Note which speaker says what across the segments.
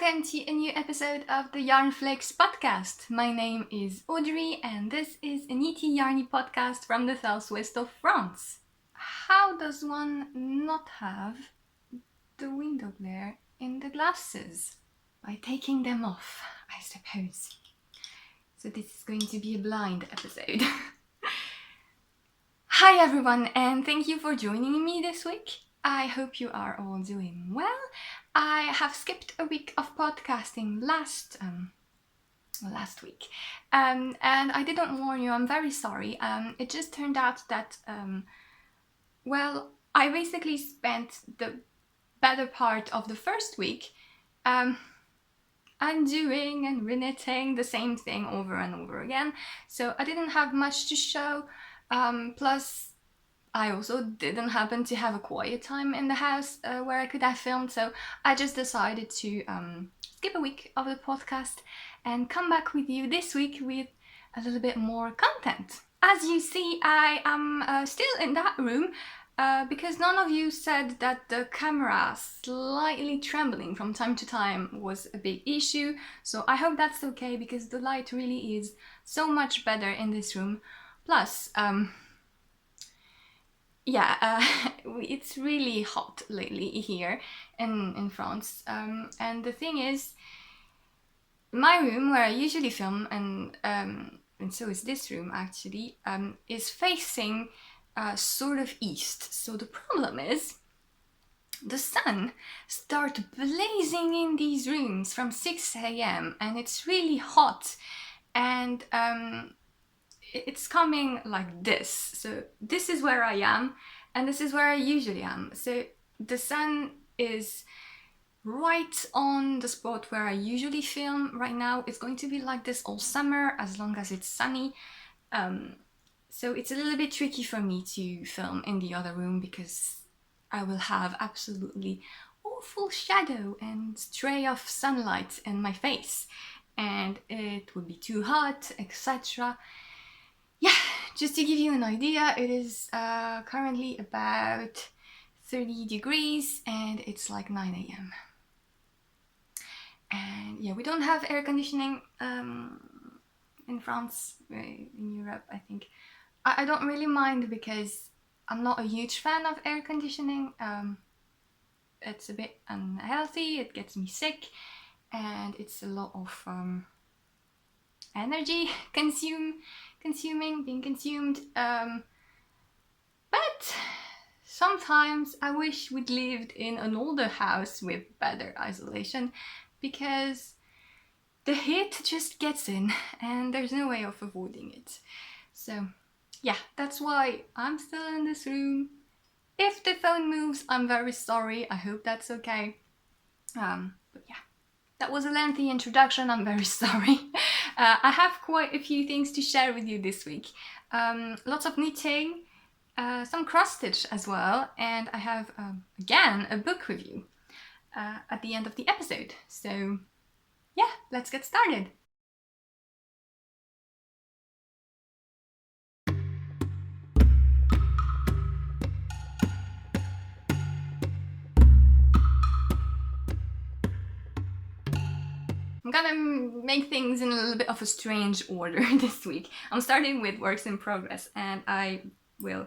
Speaker 1: welcome to a new episode of the Yarnflakes Podcast. My name is Audrey and this is a nitty yarny podcast from the southwest of France. How does one not have the window glare in the glasses? By taking them off, I suppose. So this is going to be a blind episode. Hi everyone, and thank you for joining me this week. I hope you are all doing well. I have skipped a week of podcasting last week, and I didn't warn you. I'm very sorry. It just turned out that I basically spent the better part of the first week undoing and reknitting the same thing over and over again. So I didn't have much to show. Plus, I also didn't happen to have a quiet time in the house where I could have filmed, so I just decided to skip a week of the podcast and come back with you this week with a little bit more content. As you see, I am still in that room because none of you said that the camera slightly trembling from time to time was a big issue, so I hope that's okay because the light really is so much better in this room. Plus, it's really hot lately here in France. And the thing is, my room where I usually film, and so is this room actually, is facing sort of east. So the problem is, the sun starts blazing in these rooms from 6 a.m. and it's really hot. And it's coming like this. So this is where I am, and this is where I usually am. So the sun is right on the spot where I usually film right now. It's going to be like this all summer as long as it's sunny. So it's a little bit tricky for me to film in the other room because I will have absolutely awful shadow and stray of sunlight in my face, and it would be too hot, etc. Yeah, just to give you an idea, it is currently about 30 degrees and it's like 9 a.m. And yeah, we don't have air conditioning in France, in Europe, I think. I don't really mind because I'm not a huge fan of air conditioning. It's a bit unhealthy, it gets me sick, and it's a lot of energy being consumed, but sometimes I wish we'd lived in an older house with better isolation, because the heat just gets in and there's no way of avoiding it. So yeah, that's why I'm still in this room. If the phone moves, I'm very sorry. I hope that's okay. But yeah, that was a lengthy introduction, I'm very sorry. I have quite a few things to share with you this week. Lots of knitting, some cross stitch as well, and I have, again, a book review at the end of the episode. So yeah, let's get started. I'm gonna make things in a little bit of a strange order this week. I'm starting with works in progress, and I will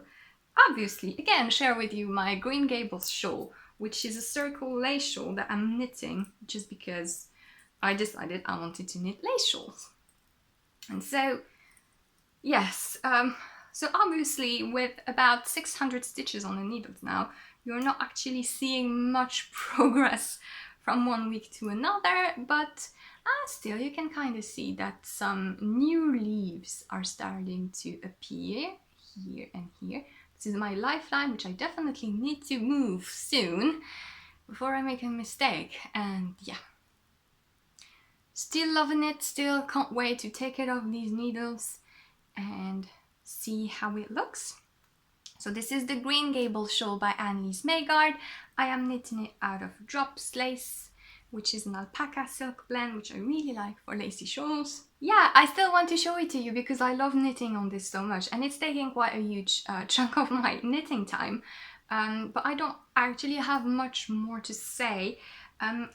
Speaker 1: obviously again share with you my Green Gables shawl, which is a circle lace shawl that I'm knitting just because I decided I wanted to knit lace shawls. And so yes, so obviously with about 600 stitches on the needles now, you're not actually seeing much progress from one week to another, but still you can kind of see that some new leaves are starting to appear here and here. This is my lifeline, which I definitely need to move soon before I make a mistake. And yeah, still loving it, still can't wait to take it off these needles and see how it looks. So this is the Green Gables shawl by Annelies Maegard. I am knitting it out of drops lace, which is an alpaca silk blend, which I really like for lacy shawls. Yeah, I still want to show it to you because I love knitting on this so much, and it's taking quite a huge chunk of my knitting time. But I don't actually have much more to say.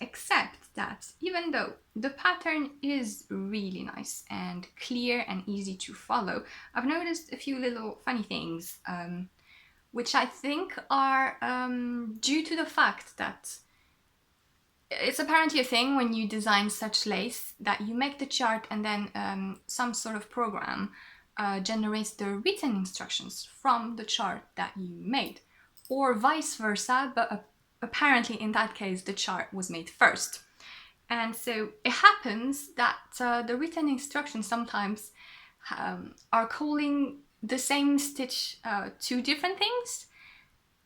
Speaker 1: Except that even though the pattern is really nice and clear and easy to follow, I've noticed a few little funny things, which I think are due to the fact that it's apparently a thing when you design such lace that you make the chart and then some sort of program generates the written instructions from the chart that you made, or vice versa, but apparently in that case the chart was made first. And so it happens that the written instructions sometimes are calling the same stitch two different things,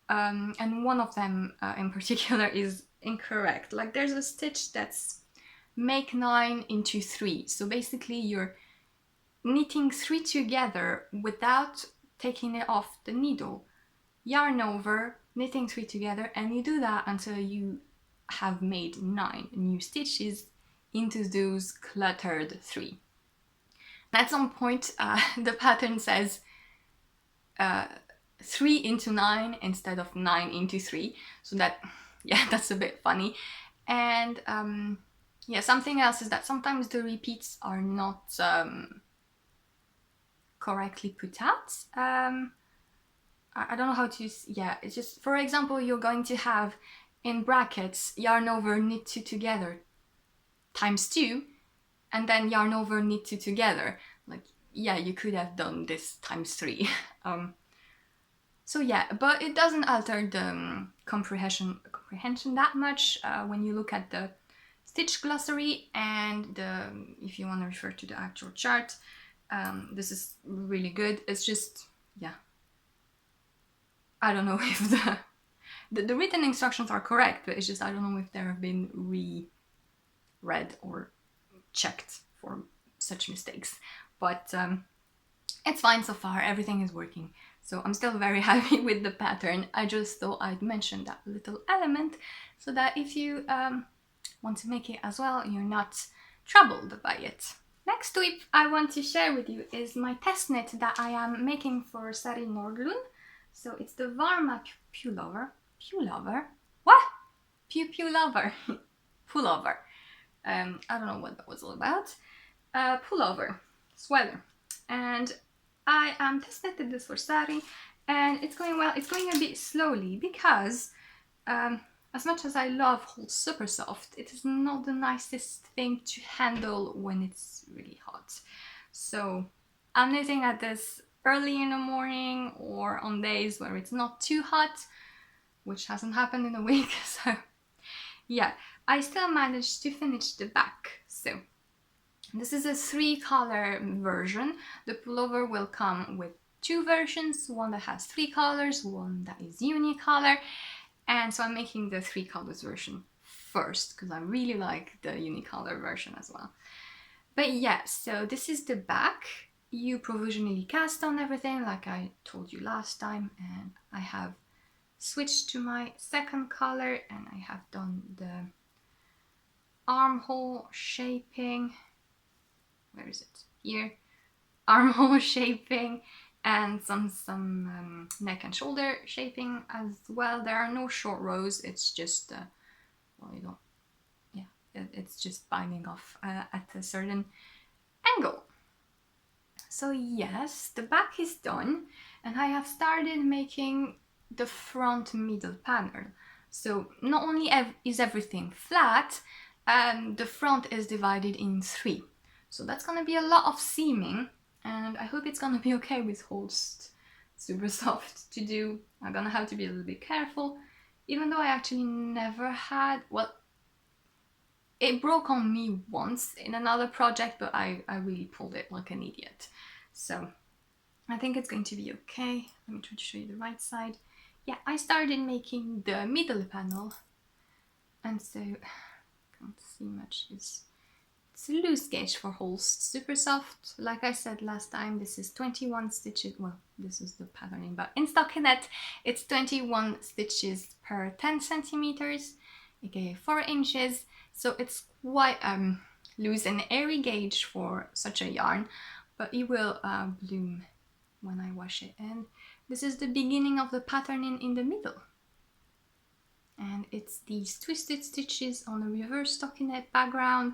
Speaker 1: and one of them in particular is incorrect. Like there's a stitch that's make 9 into 3, so basically you're knitting 3 together without taking it off the needle, yarn over, knitting 3 together, and you do that until you have made 9 new stitches into those cluttered 3. At some point the pattern says 3 into 9 instead of 9 into 3, so that, yeah, that's a bit funny. And yeah, something else is that sometimes the repeats are not correctly put out. I don't know how to, yeah, it's just, for example, you're going to have in brackets yarn over, knit 2 together times 2, and then yarn over, knit 2 together. Like, yeah, you could have done this times 3. So yeah, but it doesn't alter the comprehension that much when you look at the stitch glossary and if you want to refer to the actual chart. This is really good. It's just, yeah, I don't know if the written instructions are correct, but it's just, I don't know if they have been read or checked for such mistakes. But it's fine so far, everything is working. So I'm still very happy with the pattern. I just thought I'd mention that little element so that if you want to make it as well, you're not troubled by it. Next tip I want to share with you is my test knit that I am making for Sari Nordlund. So it's the Varma Pullover. What? Pullover. Pullover. I don't know what that was all about. Pullover. Sweater. And I am test knitted this for Sari, and it's going well. It's going a bit slowly because as much as I love Holst Supersoft, it is not the nicest thing to handle when it's really hot. So I'm knitting at this early in the morning or on days where it's not too hot, which hasn't happened in a week. So yeah, I still managed to finish the back. So this is a 3-color version. The pullover will come with 2 versions, one that has 3 colors, one that is unicolor. And so I'm making the 3 colors version first because I really like the unicolor version as well. But yeah, so this is the back. You provisionally cast on everything like I told you last time, and I have switched to my 2nd color and I have done the armhole shaping. Where is it? Here. Armhole shaping and some neck and shoulder shaping as well. There are no short rows. It's just well, you don't. Yeah, it's just binding off at a certain angle. So yes, the back is done, and I have started making the front middle panel. So not only is everything flat, the front is divided in 3. So that's gonna be a lot of seaming, and I hope it's gonna be okay with Holst Supersoft to do. I'm gonna have to be a little bit careful, even though I actually never had, well, it broke on me once in another project, but I really pulled it like an idiot. So I think it's going to be okay. Let me try to show you the right side. Yeah, I started making the middle panel, and so can't see much. It's a loose gauge for Holst Supersoft. Like I said last time, this is 21 stitches. Well, this is the patterning, but in stockinette, it's 21 stitches per 10 centimeters, aka 4 inches. So it's quite loose and airy gauge for such a yarn, but it will bloom when I wash it. And this is the beginning of the patterning in the middle. and it's these twisted stitches on a reverse stockinette background.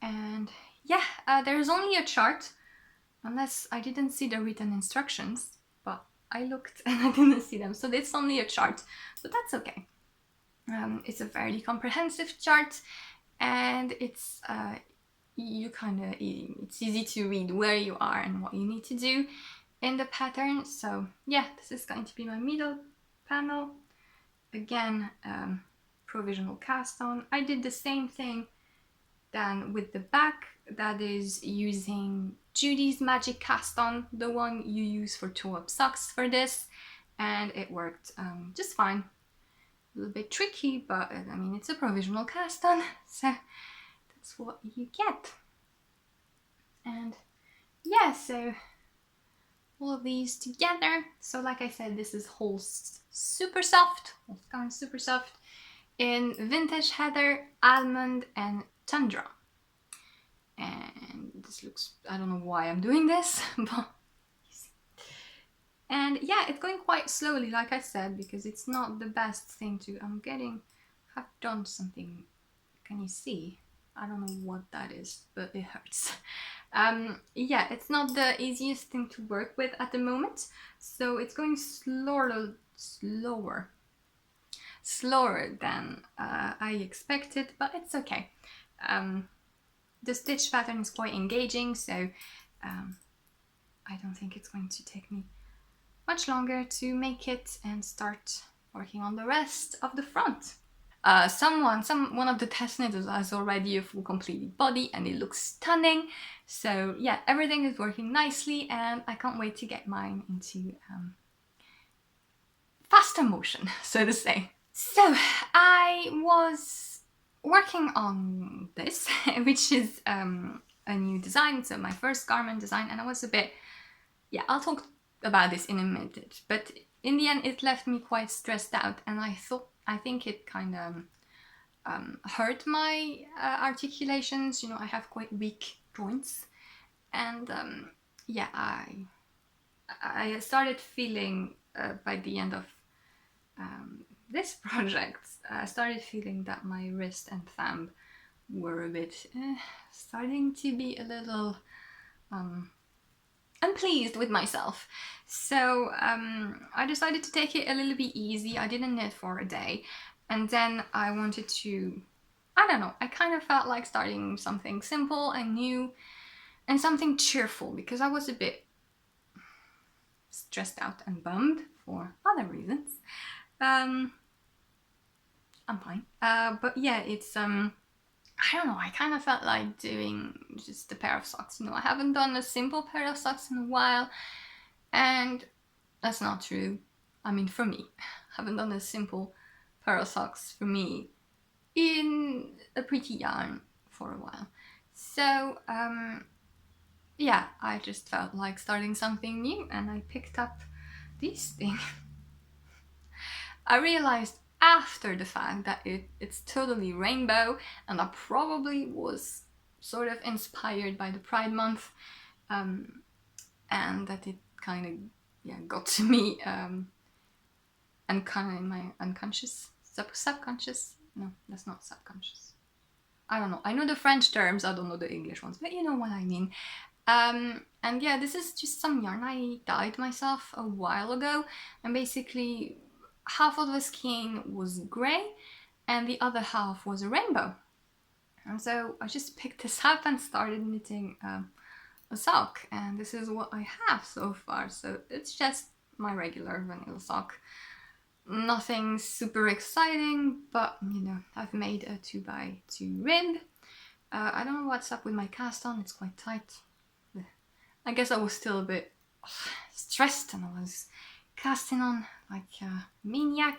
Speaker 1: And yeah, there's only a chart, unless I didn't see the written instructions, but I looked and I didn't see them, so it's only a chart, but that's okay. It's a fairly comprehensive chart, and it's it's easy to read where you are and what you need to do in the pattern. So yeah, this is going to be my middle panel. Again, provisional cast on. I did the same thing then with the back, that is using Judy's Magic Cast On, the one you use for toe-up socks for this, and it worked just fine. A little bit tricky, but I mean, it's a provisional cast on, so that's what you get. And yeah, so all of these together. So like I said, this is Holst Supersoft, Supersoft, in Vintage Heather, Almond, and Tundra. And this looks, I don't know why I'm doing this, but you see. And yeah, it's going quite slowly, like I said, because it's not the best thing to, have done something, can you see? I don't know what that is, but it hurts. Yeah, it's not the easiest thing to work with at the moment, so it's going slower than I expected, but it's okay. The stitch pattern is quite engaging, so I don't think it's going to take me much longer to make it and start working on the rest of the front. One of the test knitters has already a full completed body and it looks stunning. So yeah, everything is working nicely and I can't wait to get mine into faster motion, so to say. So I was working on this, which is a new design, so my first garment design, and I was a bit, yeah, I'll talk about this in a minute, but in the end it left me quite stressed out, and I think it kind of hurt my articulations. You know, I have quite weak joints, and yeah, I started feeling by the end of this project, I started feeling that my wrist and thumb were a bit starting to be a little unpleased with myself. So I decided to take it a little bit easy. I didn't knit for a day, and then I wanted to, I don't know, I kind of felt like starting something simple and new and something cheerful, because I was a bit stressed out and bummed for other reasons. I'm fine. But yeah, it's I don't know, I kind of felt like doing just a pair of socks. You know, I haven't done a simple pair of socks in a while, and that's not true. I mean, for me, I haven't done a simple pair of socks for me in a pretty yarn for a while. So yeah, I just felt like starting something new, and I picked up this thing. I realized after the fact that it's totally rainbow, and that probably was sort of inspired by the Pride Month, and that it kind of got to me and kind of in my unconscious, subconscious. No, that's not subconscious. I don't know. I know the French terms, I don't know the English ones, but you know what I mean. And yeah, this is just some yarn I dyed myself a while ago, and basically half of the skein was grey and the other half was a rainbow. And so I just picked this up and started knitting a sock, and this is what I have so far. So it's just my regular vanilla sock. Nothing super exciting, but you know, I've made a 2x2 rib. I don't know what's up with my cast on, it's quite tight. I guess I was still a bit stressed and I was casting on like a maniac.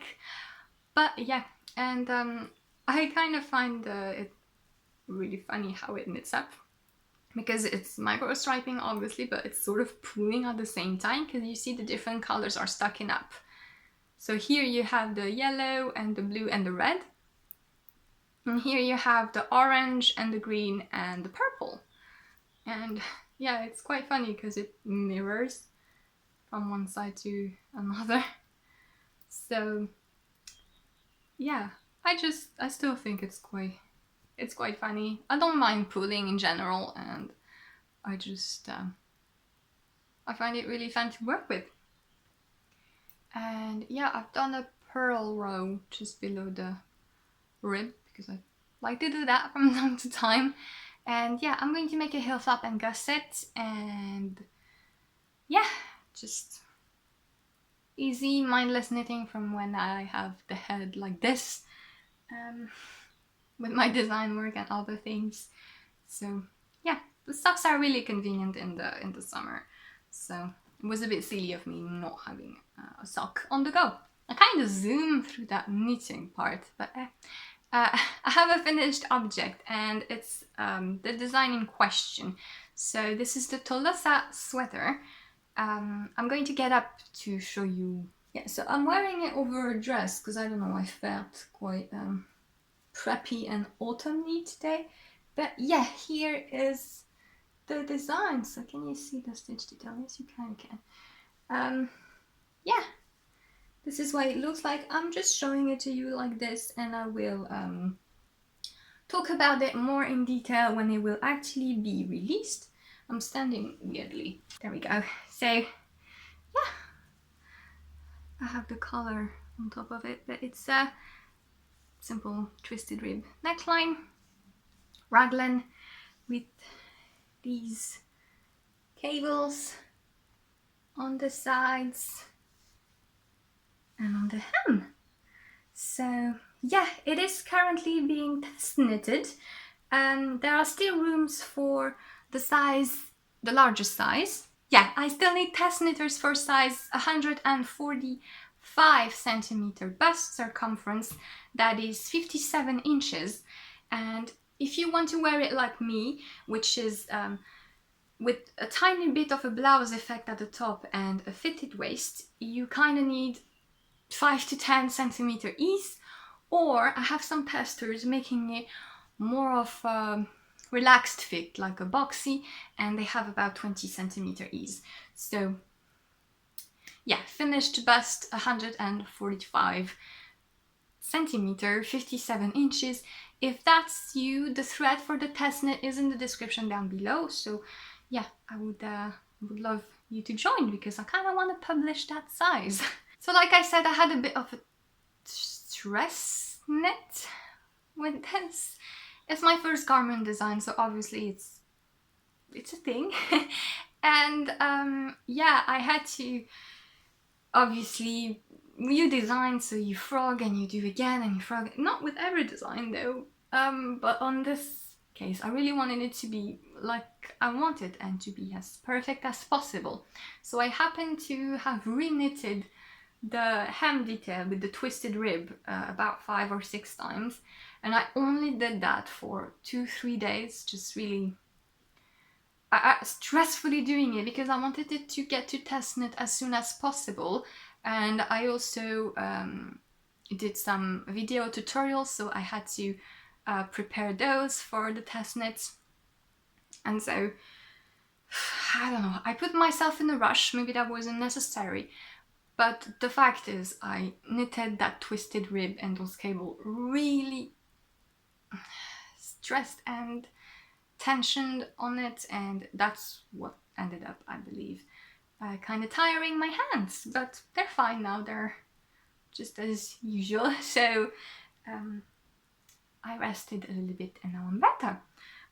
Speaker 1: But yeah, and I kind of find it really funny how it knits up, because it's micro striping obviously, but it's sort of pulling at the same time, because you see the different colors are stacking up. So here you have the yellow and the blue and the red, and here you have the orange and the green and the purple. And yeah, it's quite funny because it mirrors from one side to another. So yeah, I still think it's quite funny. I don't mind pulling in general, and I just I find it really fun to work with. And yeah, I've done a purl row just below the rib because I like to do that from time to time. And yeah, I'm going to make a heel flap and gusset, and yeah, just easy mindless knitting from when I have the head like this, with my design work and other things. So yeah, the socks are really convenient in the summer. So it was a bit silly of me not having a sock on the go. I kind of zoom through that knitting part, but I have a finished object, and it's the design in question. So this is the Tolosa sweater. I'm going to get up to show you. Yeah, so I'm wearing it over a dress because I don't know, I felt quite preppy and autumny today. But yeah, here is the design. So can you see the stitch detail? Yes, you can. Yeah, this is what it looks like. I'm just showing it to you like this, and I will talk about it more in detail when it will actually be released. I'm standing weirdly. There we go. So yeah, I have the collar on top of it, but it's a simple twisted rib neckline, raglan with these cables on the sides and on the hem. So yeah, it is currently being test knitted. There are still rooms for the largest size. Yeah, I still need test knitters for size 145 centimeter bust circumference, that is 57 inches. And if you want to wear it like me, which is with a tiny bit of a blouse effect at the top and a fitted waist, you kind of need 5 to 10 centimeter ease. Or I have some testers making it more of a relaxed fit, like a boxy, and they have about 20 centimeter ease. So yeah, finished bust 145 centimeter, 57 inches. If that's you, the thread for the test knit is in the description down below. So yeah, I would love you to join because I kind of want to publish that size. So like I said, I had a bit of a stress knit with this. It's my first garment design, so obviously it's a thing. And yeah, I had to, obviously, you design, so you frog and you do again and you frog. Not with every design though, but on this case I really wanted it to be like I wanted and to be as perfect as possible. So I happened to have re-knitted the hem detail with the twisted rib about 5 or 6 times, and I only did that for 2-3 days, just really stressfully doing it because I wanted it to get to test knit as soon as possible. And I also did some video tutorials, so I had to prepare those for the test knits. And so I don't know, I put myself in a rush, maybe that wasn't necessary. But the fact is, I knitted that twisted rib and those cables really stressed and tensioned on it, and that's what ended up, I believe, kind of tiring my hands. But they're fine now, they're just as usual. So I rested a little bit and now I'm better.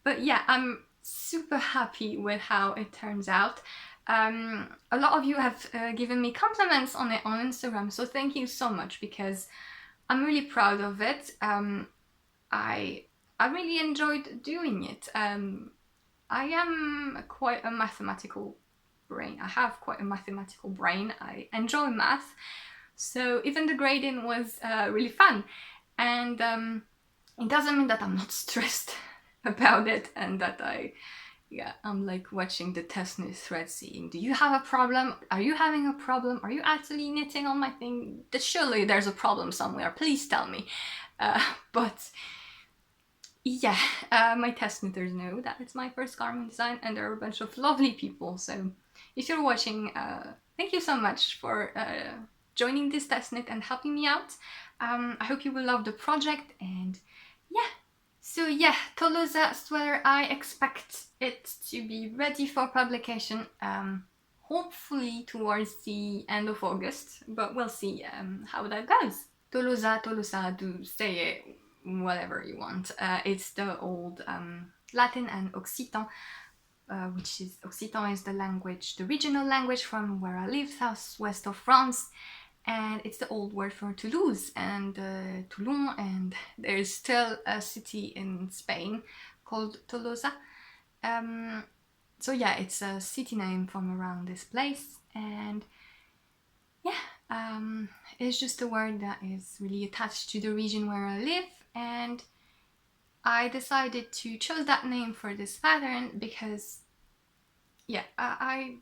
Speaker 1: But yeah, I'm super happy with how it turns out. A lot of you have given me compliments on it on Instagram, so thank you so much because I'm really proud of it. I really enjoyed doing it. I am quite a mathematical brain. I have quite a mathematical brain. I enjoy math, so even the grading was really fun. And it doesn't mean that I'm not stressed about it and that I'm like watching the test knit thread, seeing, do you have a problem? Are you having a problem? Are you actually knitting on my thing? Surely there's a problem somewhere. Please tell me. But yeah, my test knitters know that it's my first garment design, and there are a bunch of lovely people. So if you're watching, thank you so much for joining this testnet and helping me out. I hope you will love the project, and yeah. So yeah, Tolosa sweater, I expect it to be ready for publication hopefully towards the end of August, but we'll see how that goes. Tolosa, do say it whatever you want. It's the old Latin and Occitan, which is Occitan is the language, the regional language from where I live, southwest of France, and it's the old word for Toulouse and Toulon, and there's still a city in Spain called Tolosa. So yeah, it's a city name from around this place, and yeah, it's just a word that is really attached to the region where I live, and I decided to choose that name for this pattern because, yeah, I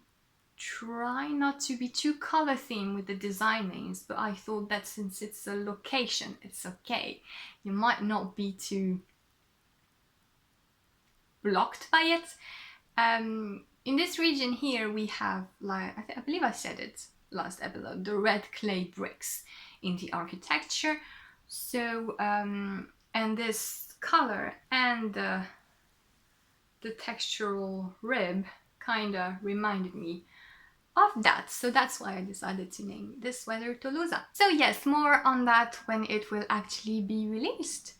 Speaker 1: try not to be too color themed with the design names, but I thought that since it's a location, it's okay. You might not be too blocked by it. In this region here, we have, like, I believe I said it last episode, the red clay bricks in the architecture. So, and this color and the textural rib kind of reminded me of that. So that's why I decided to name this sweater Tolosa. So yes, more on that when it will actually be released.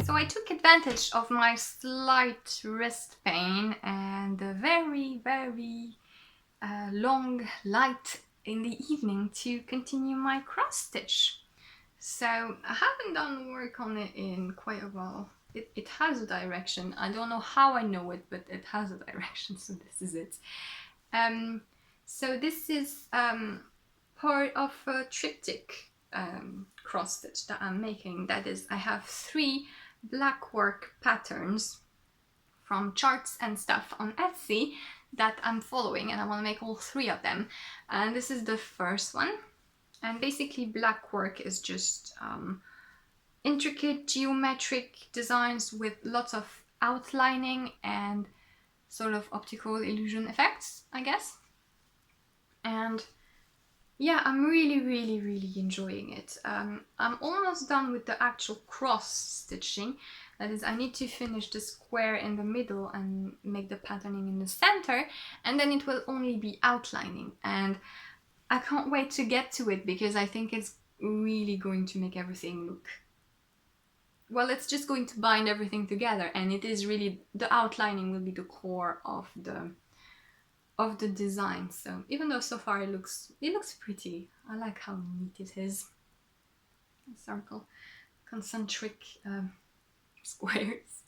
Speaker 1: So I took advantage of my slight wrist pain and the very, very long light in the evening to continue my cross stitch. So I haven't done work on it in quite a while. It has a direction. I don't know how I know it, but it has a direction, so this is it. So this is part of a triptych cross stitch that I'm making. That is, I have 3 black work patterns from charts and stuff on Etsy that I'm following, and I want to make all 3 of them. And this is the first one. And basically black work is just intricate geometric designs with lots of outlining and sort of optical illusion effects, I guess. And yeah, I'm really, really, really enjoying it. I'm almost done with the actual cross stitching. That is, I need to finish the square in the middle and make the patterning in the center, and then it will only be outlining. And I can't wait to get to it because I think it's really going to make everything look... Well, it's just going to bind everything together, and it is really... the outlining will be the core of the design. So even though so far it looks pretty, I like how neat it is. Circle, concentric squares.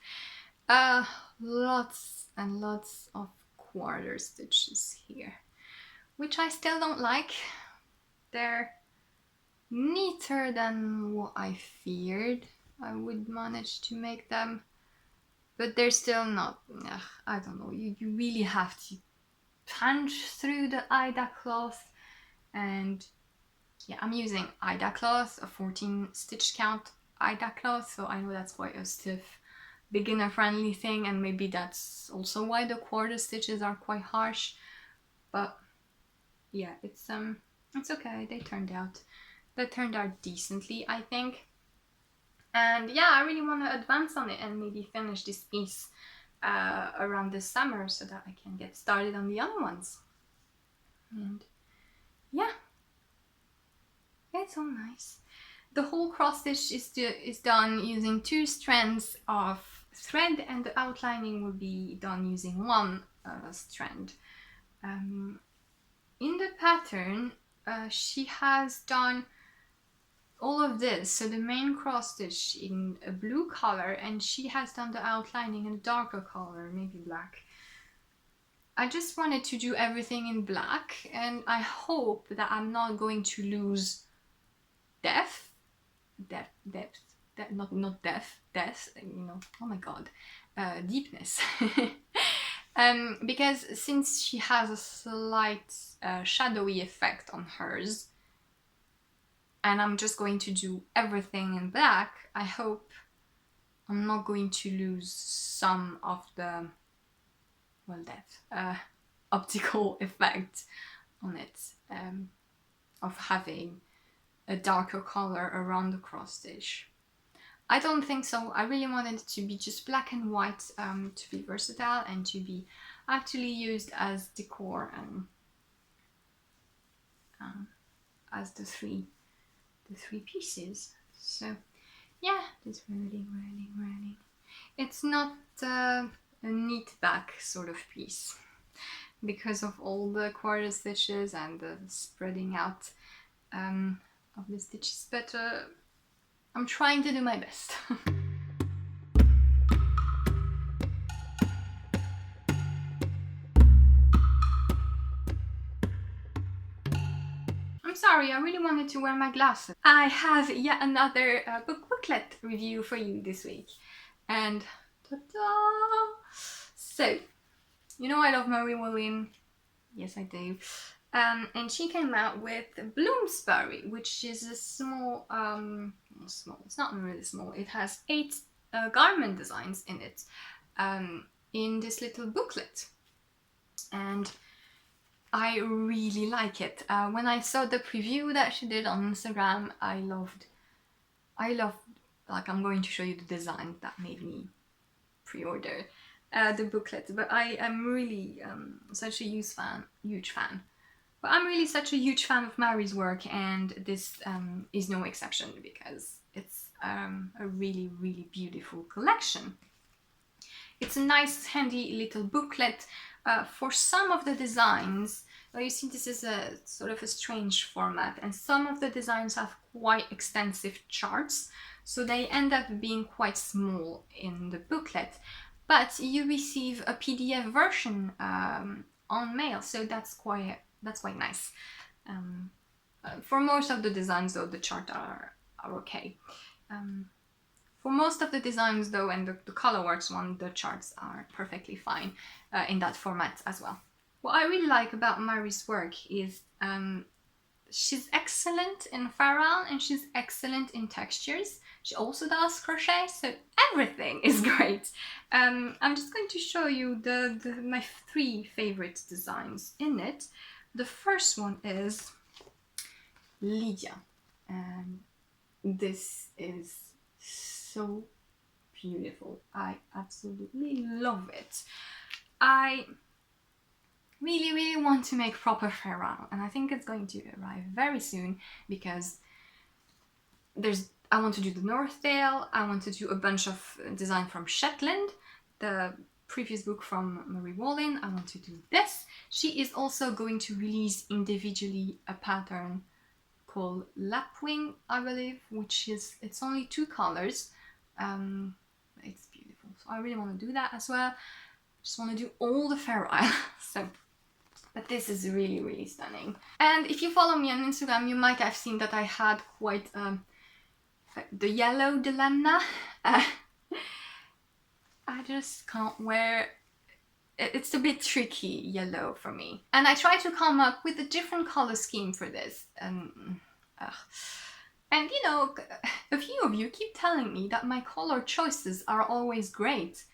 Speaker 1: Lots and lots of quarter stitches here, which I still don't like. They're neater than what I feared I would manage to make them, but they're still not... I don't know, you really have to punch through the Ida cloth, and yeah, I'm using Ida cloth, a 14 stitch count Ida cloth, so I know that's quite a stiff, beginner friendly thing, and maybe that's also why the quarter stitches are quite harsh, but yeah, it's okay. They turned out decently, I think. And yeah, I really want to advance on it and maybe finish this piece around this summer so that I can get started on the other ones. And yeah, it's all nice. The whole cross stitch is done using 2 strands of thread, and the outlining will be done using 1 strand. In the pattern, she has done all of this, so the main cross stitch in a blue color, and she has done the outlining in a darker color, maybe black. I just wanted to do everything in black, and I hope that I'm not going to lose depth, not depth, you know, oh my god, deepness. Because since she has a slight shadowy effect on hers, and I'm just going to do everything in black, I hope I'm not going to lose some of the, well, that optical effect on it, of having a darker color around the cross stitch. I don't think so. I really wanted it to be just black and white, to be versatile and to be actually used as decor and as the three pieces. So yeah, it's really. It's not a neat back sort of piece because of all the quarter stitches and the spreading out of the stitches, but I'm trying to do my best. I'm sorry, I really wanted to wear my glasses. I have yet another booklet review for you this week. And ta-da! So, you know I love Mary William. Yes, I do. And she came out with Bloomsbury, which is a small, it's not really small. It has 8 garment designs in it, in this little booklet. And I really like it. When I saw the preview that she did on Instagram, I loved, like, I'm going to show you the design that made me pre-order the booklet. But I am really such a huge fan. But I'm really such a huge fan of Mary's work, and this is no exception because it's a really beautiful collection. It's a nice handy little booklet. For some of the designs, you see this is a sort of a strange format, and some of the designs have quite extensive charts, so they end up being quite small in the booklet, but you receive a PDF version on mail, so that's quite nice. For most of the designs though, the charts are okay. For most of the designs though, and the Colorworks one, the charts are perfectly fine in that format as well. What I really like about Mary's work is she's excellent in ferrule and she's excellent in textures. She also does crochet, so everything is great. I'm just going to show you my 3 favorite designs in it. The first one is Lydia, and this is so beautiful. I absolutely love it. I really want to make proper ferrule, and I think it's going to arrive very soon because I want to do the North Dale, I want to do a bunch of design from Shetland, the previous book from Marie Wallin, I want to do this. She is also going to release individually a pattern called Lapwing, I believe, it's only 2 colors. It's beautiful, so I really want to do that as well. Just want to do all the ferrule. But this is really stunning. And if you follow me on Instagram, you might have seen that I had quite the yellow dilemma. I just can't wear. It's a bit tricky yellow for me, and I try to come up with a different color scheme for this. And you know, a few of you keep telling me that my color choices are always great.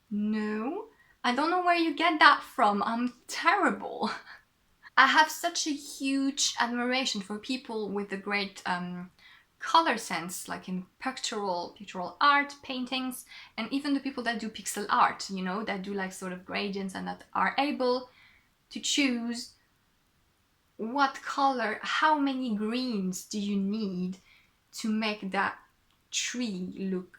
Speaker 1: No, I don't know where you get that from. I'm terrible. I have such a huge admiration for people with a great color sense, like in pictorial art, paintings, and even the people that do pixel art, you know, that do like sort of gradients and that are able to choose what color, how many greens do you need to make that tree look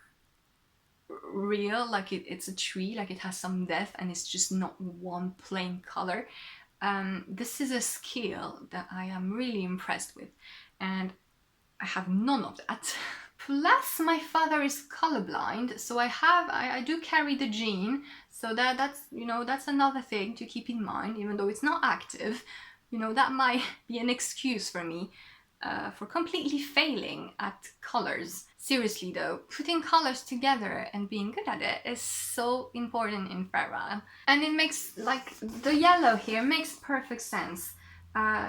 Speaker 1: real, like it's a tree, like it has some depth and it's just not one plain color. This is a skill that I am really impressed with, and I have none of that. Plus my father is colorblind, so I do carry the gene, so that's, you know, that's another thing to keep in mind. Even though it's not active, you know, that might be an excuse for me for completely failing at colors. Seriously though, putting colors together and being good at it is so important in ferrule. And it makes, like, the yellow here makes perfect sense.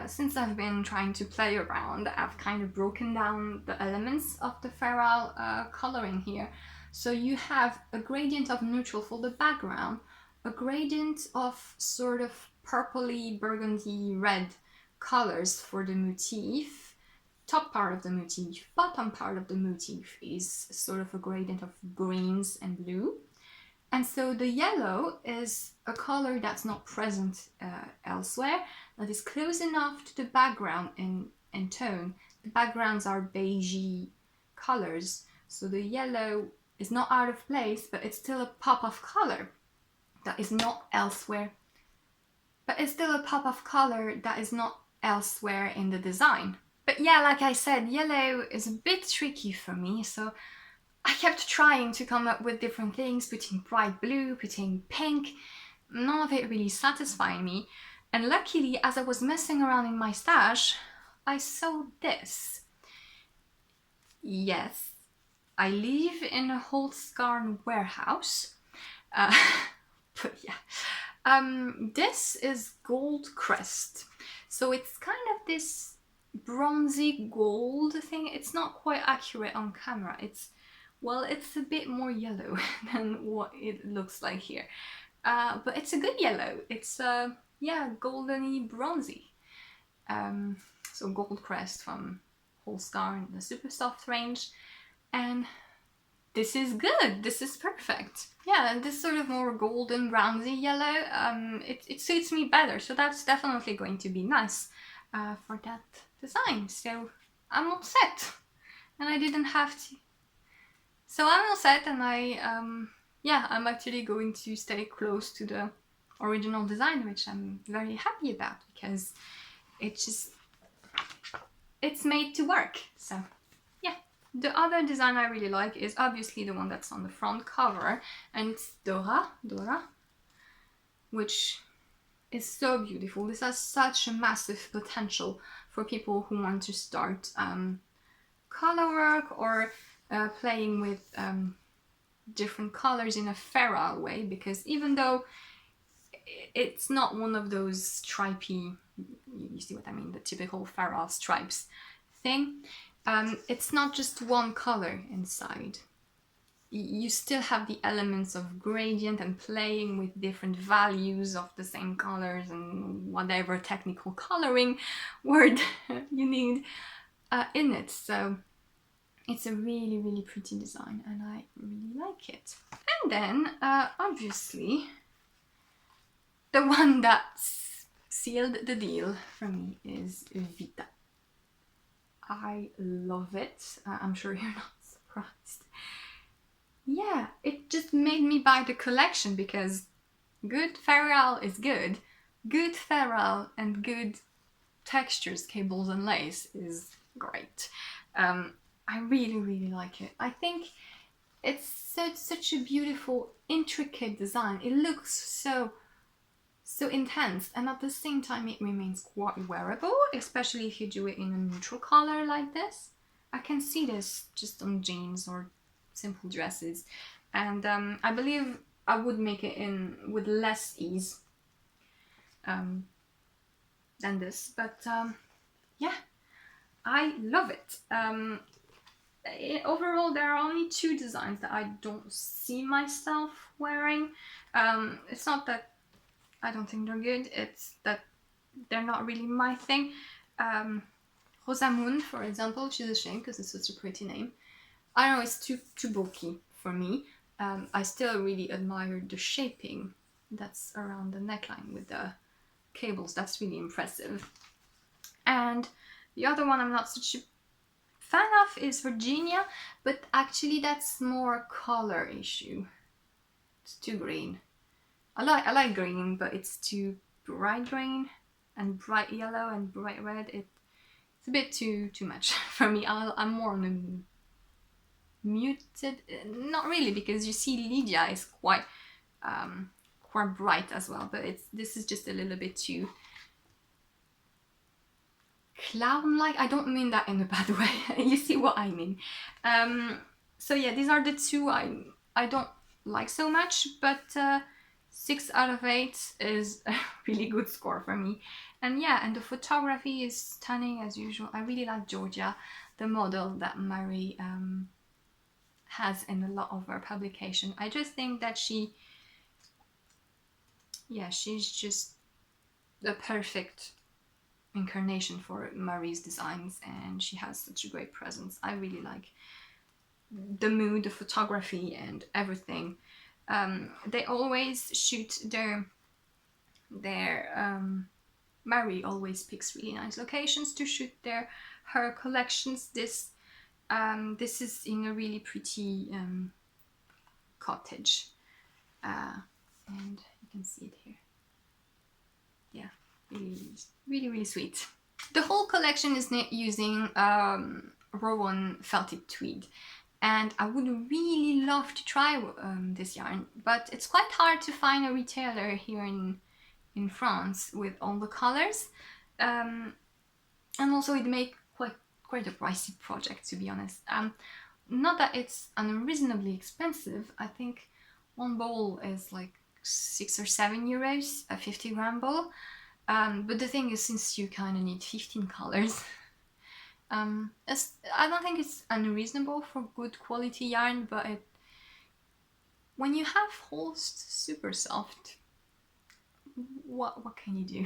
Speaker 1: Since I've been trying to play around, I've kind of broken down the elements of the ferrule coloring here. So you have a gradient of neutral for the background, a gradient of sort of purpley, burgundy, red colors for the motif. Top part of the motif, bottom part of the motif is sort of a gradient of greens and blue. And so the yellow is a color that's not present elsewhere, that is close enough to the background in tone. The backgrounds are beigey colors, so the yellow is not out of place, but it's still a pop of color that is not elsewhere. But it's still a pop of color that is not elsewhere in the design. But yeah, like I said, yellow is a bit tricky for me, so I kept trying to come up with different things, putting bright blue, putting pink. None of it really satisfied me. And luckily, as I was messing around in my stash, I saw this. Yes, I live in a Holst warehouse. But yeah. This is gold crest. So it's kind of this bronzy gold thing. It's not quite accurate on camera. It's a bit more yellow than what it looks like here. But it's a good yellow. It's goldeny bronzy. So gold crest from Holst in the Supersoft range. And this is good. This is perfect. Yeah, and this sort of more golden bronzy yellow, it suits me better. So that's definitely going to be nice for that design. So I'm all set. And I didn't have to. So I'm all set, and I'm actually going to stay close to the original design, which I'm very happy about, because it's made to work. So yeah. The other design I really like is obviously the one that's on the front cover, and it's Dora, which is so beautiful. This has such a massive potential for people who want to start color work or playing with different colors in a feral way, because even though it's not one of those stripy, you see what I mean, the typical feral stripes thing, it's not just one color inside. You still have the elements of gradient and playing with different values of the same colors and whatever technical coloring word you need in it. So it's a really, really pretty design, and I really like it. And then, obviously, the one that sealed the deal for me is Vita. I love it. I'm sure you're not surprised. Yeah, it just made me buy the collection, because good feral is good. Good feral and good textures, cables and lace is great. I really, really like it. I think it's such a beautiful, intricate design. It looks so intense, and at the same time it remains quite wearable, especially if you do it in a neutral color like this. I can see this just on jeans or simple dresses, and I believe I would make it in with less ease than this, but yeah, I love it. Overall, there are only two designs that I don't see myself wearing. It's not that I don't think they're good, it's that they're not really my thing. Rosamund, for example, she's a shame because it's such a pretty name. I don't know, it's too bulky for me. I still really admire the shaping that's around the neckline with the cables. That's really impressive. And the other one I'm not such a fan of is Virginia, but actually that's more a color issue. It's too green. I like green, but it's too bright green and bright yellow and bright red. It's a bit too much for me. I'm more on a muted, not really, because you see Lydia is quite bright as well, but this is just a little bit too clown-like. I don't mean that in a bad way. You see what I mean. So yeah, these are the two I don't like so much, but 6 out of 8 is a really good score for me. And yeah, and the photography is stunning as usual. I really like Georgia, the model that Mary has in a lot of her publication. I just think that she's just the perfect incarnation for Marie's designs, and she has such a great presence. I really like the mood, the photography, and everything. They always shoot their Marie always picks really nice locations to shoot her collections. This is in a really pretty cottage, and you can see it here. Yeah, really sweet. The whole collection is using Rowan felted tweed, and I would really love to try this yarn, but it's quite hard to find a retailer here in France with all the colors, and also it makes quite a pricey project, to be honest. Not that it's unreasonably expensive. I think one bowl is like 6 or 7 euros, a 50-gram bowl. But the thing is, since you kind of need 15 colors, I don't think it's unreasonable for good quality yarn, but when you have Holst Supersoft, what can you do?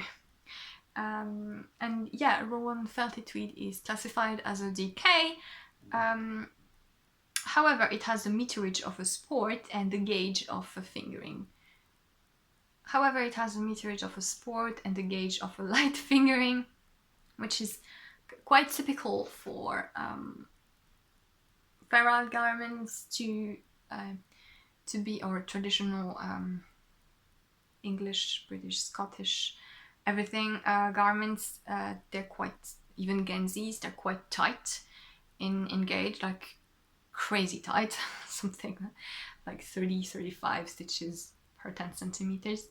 Speaker 1: And yeah, Rowan felted tweed is classified as a DK. However, it has the meterage of a sport and the gauge of a fingering. However, it has a meterage of a sport and the gauge of a light fingering, which is quite typical for feral garments to be, or traditional English, British, Scottish, everything garments. They're quite, even Genzies, they're quite tight in gauge, like crazy tight, something like 35 stitches per 10 centimeters.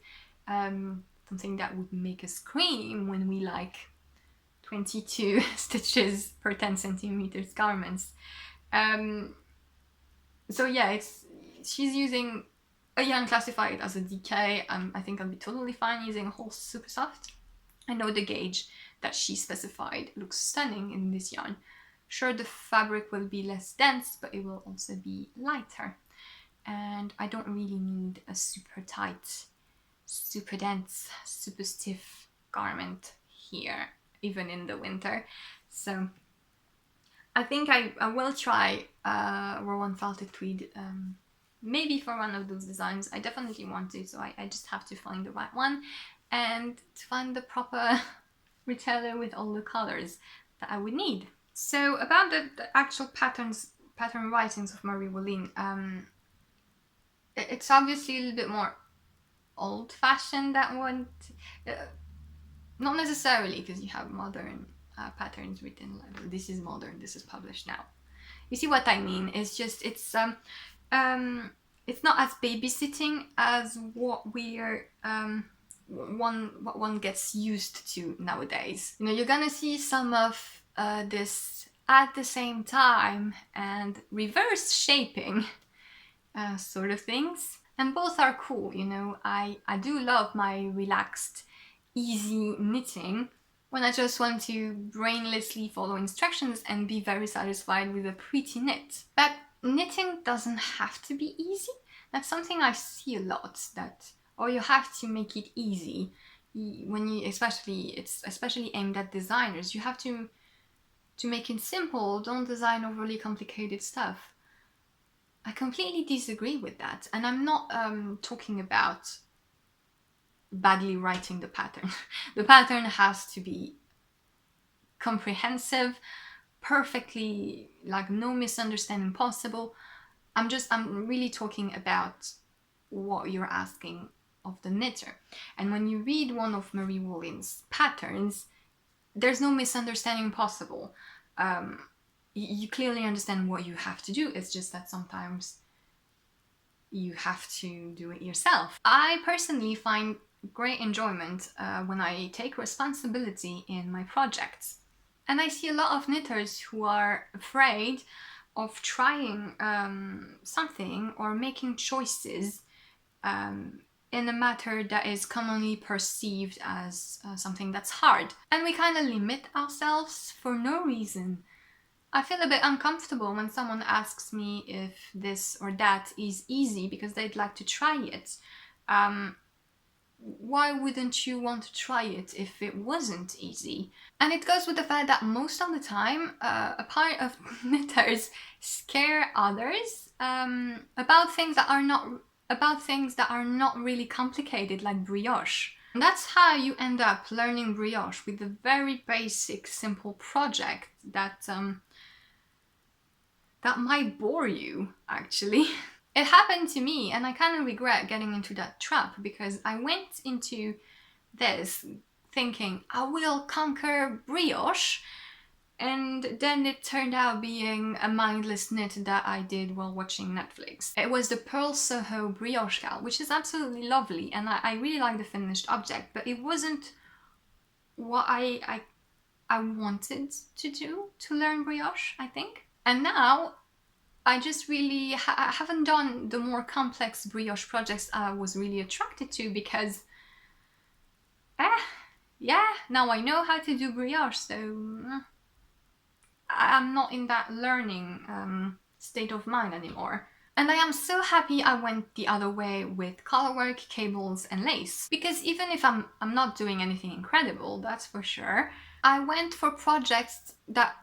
Speaker 1: Something that would make us scream when we like 22 stitches per 10 centimeters garments. So yeah, she's using a yarn classified as a DK. I think I'll be totally fine using Holst Supersoft. I know the gauge that she specified looks stunning in this yarn. Sure, the fabric will be less dense, but it will also be lighter. And I don't really need a super tight, super dense, super stiff garment here, even in the winter. So I think I will try Rowan felted tweed, maybe for one of those designs. I definitely want to, so I just have to find the right one and to find the proper retailer with all the colors that I would need. So about the actual pattern writings of Marie Wollin, it's obviously a little bit more old-fashioned, that one. Not necessarily, because you have modern patterns written like, this is modern, this is published now. You see what I mean? It's just, it's not as babysitting as what one gets used to nowadays. You know, you're gonna see some of this at the same time and reverse shaping sort of things, and both are cool. You know, I do love my relaxed, easy knitting when I just want to brainlessly follow instructions and be very satisfied with a pretty knit. But knitting doesn't have to be easy. That's something I see a lot, that you have to make it easy. When you, it's especially aimed at designers, you have to make it simple. Don't design overly complicated stuff. I completely disagree with that, and I'm not talking about badly writing the pattern. The pattern has to be comprehensive, perfectly, like no misunderstanding possible. I'm really talking about what you're asking of the knitter. And when you read one of Marie Wollin's patterns, there's no misunderstanding possible. You clearly understand what you have to do. It's just that sometimes you have to do it yourself. I personally find great enjoyment when I take responsibility in my projects. And I see a lot of knitters who are afraid of trying something or making choices in a matter that is commonly perceived as something that's hard. And we kind of limit ourselves for no reason. I feel a bit uncomfortable when someone asks me if this or that is easy because they'd like to try it. Why wouldn't you want to try it if it wasn't easy? And it goes with the fact that most of the time, a part of knitters scare others about things that are not really complicated, like brioche. And that's how you end up learning brioche, with a very basic, simple project that that might bore you, actually. It happened to me, and I kind of regret getting into that trap, because I went into this thinking I will conquer brioche, and then it turned out being a mindless knit that I did while watching Netflix. It was the Pearl Soho brioche gal, which is absolutely lovely, and I really like the finished object, but it wasn't what I wanted to do to learn brioche, I think. And now I just really haven't done the more complex brioche projects I was really attracted to, because now I know how to do brioche, so I'm not in that learning state of mind anymore. And I am so happy I went the other way with colorwork, cables and lace, because even if I'm not doing anything incredible, that's for sure, I went for projects that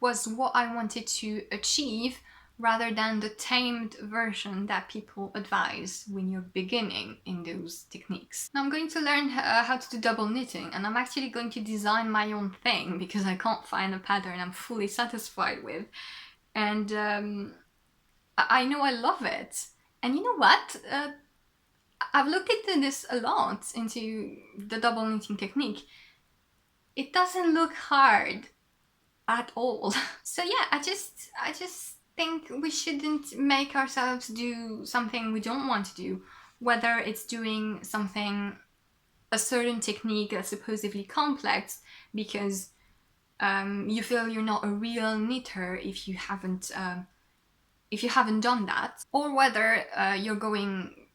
Speaker 1: was what I wanted to achieve, rather than the tamed version that people advise when you're beginning in those techniques. Now I'm going to learn how to do double knitting, and I'm actually going to design my own thing, because I can't find a pattern I'm fully satisfied with. And I know I love it. And you know what? I've looked into this a lot, into the double knitting technique. It doesn't look hard at all. So yeah, I just think we shouldn't make ourselves do something we don't want to do, whether it's doing something, a certain technique that's supposedly complex, because you feel you're not a real knitter if you haven't done that, or whether you're going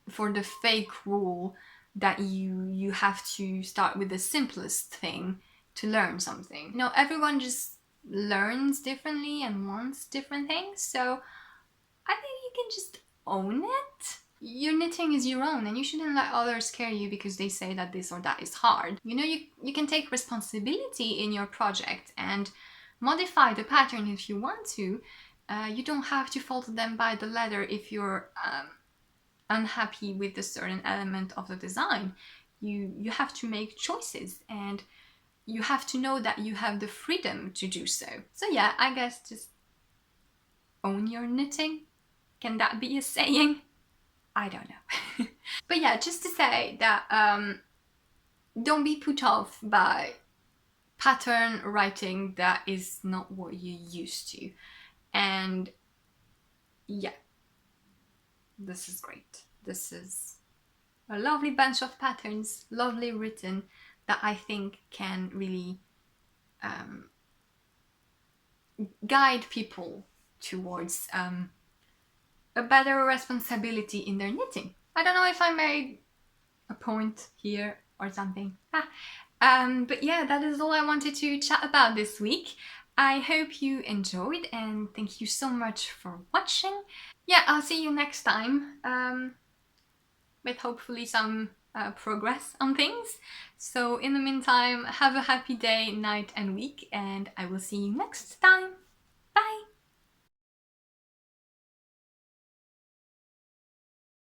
Speaker 1: for the fake rule that you have to start with the simplest thing to learn something. Everyone just learns differently and wants different things, so I think you can just own it. Your knitting is your own, and you shouldn't let others scare you because they say that this or that is hard. You can take responsibility in your project and modify the pattern if you want to. You don't have to follow them by the letter if you're unhappy with a certain element of the design. You have to make choices, and you have to know that you have the freedom to do so. So yeah, I guess just own your knitting. Can that be a saying? I don't know. But yeah, just to say that don't be put off by pattern writing that is not what you're used to. And yeah, this is great. This is a lovely bunch of patterns, lovely written, that I think can really guide people towards a better responsibility in their knitting. I don't know if I made a point here or something. But yeah, that is all I wanted to chat about this week. I hope you enjoyed, and thank you so much for watching. Yeah, I'll see you next time with hopefully some progress on things. So in the meantime, have a happy day, night and week, and I will see you next time.